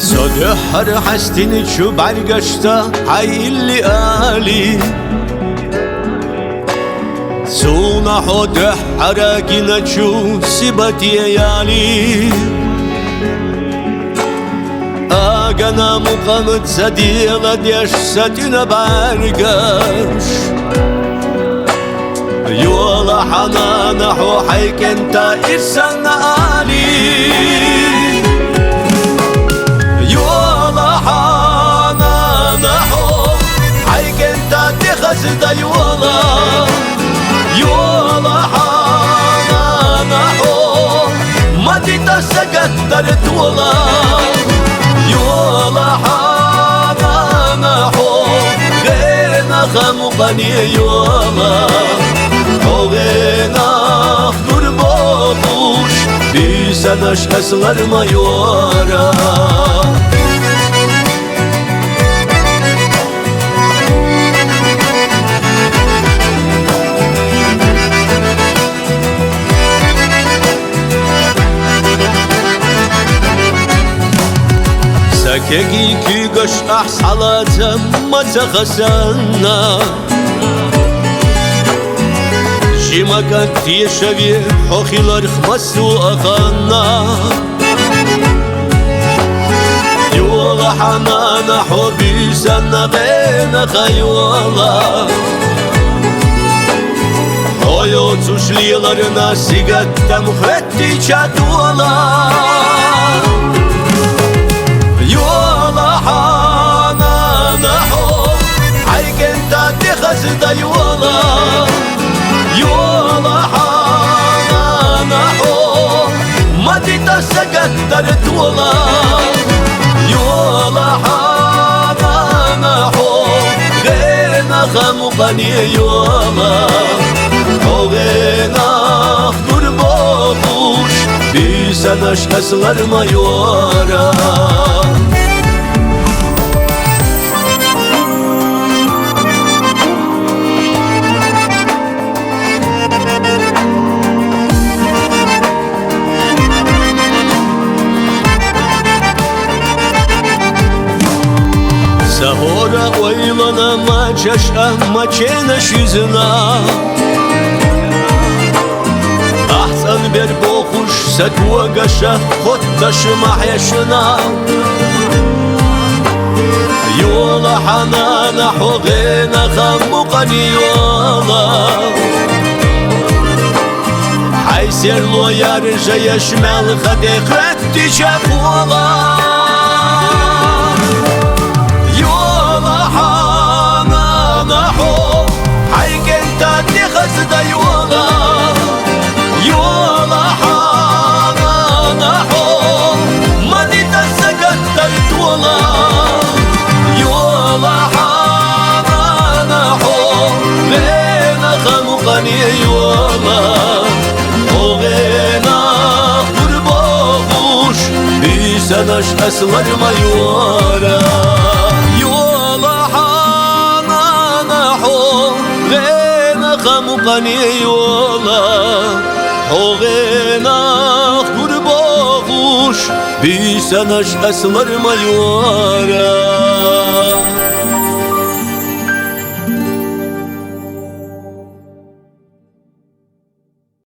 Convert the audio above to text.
صدحر حستين شو برگشتا حي اللي قالي سونا حدح حراكينا شو سبتي يالي أنا مقامت سديلة ديش ستنا برگش يولا حنانا حو حيك انت إرسلنا قالي da yola yola hana ho madita sagattar tola yola hana ho gena khamu qani yola ho gena durboş bisanaş aslar mayora كي كي قش أحصلت ما تخسنا جيما كان في شبيه حوخي لرخمس وأخنا يولا حنانا حبي سنة بين خيولا هايو تشليلرنا سيقتم خدتي شادولا da yola yola hana ho madita sagattar tola yola hana ho gena khamu qani yola ho gena durboş bisanaş aslar mayora Сахора ойлана мачаша мачена шизна Ахсан бер бохуш сакуа гаша хотташ махяшна Yola hanana hogena khammu qani yola Hayser lo yarja yashmal khade khatti shafola da yola yola hana ho madita sagattar tola yola hana ho gena khamu qani yola ho gena durboş bisanaş aslar mayora yola hana ho قني يولا حوغينا قرباغوش بيسانش أسمر ميورا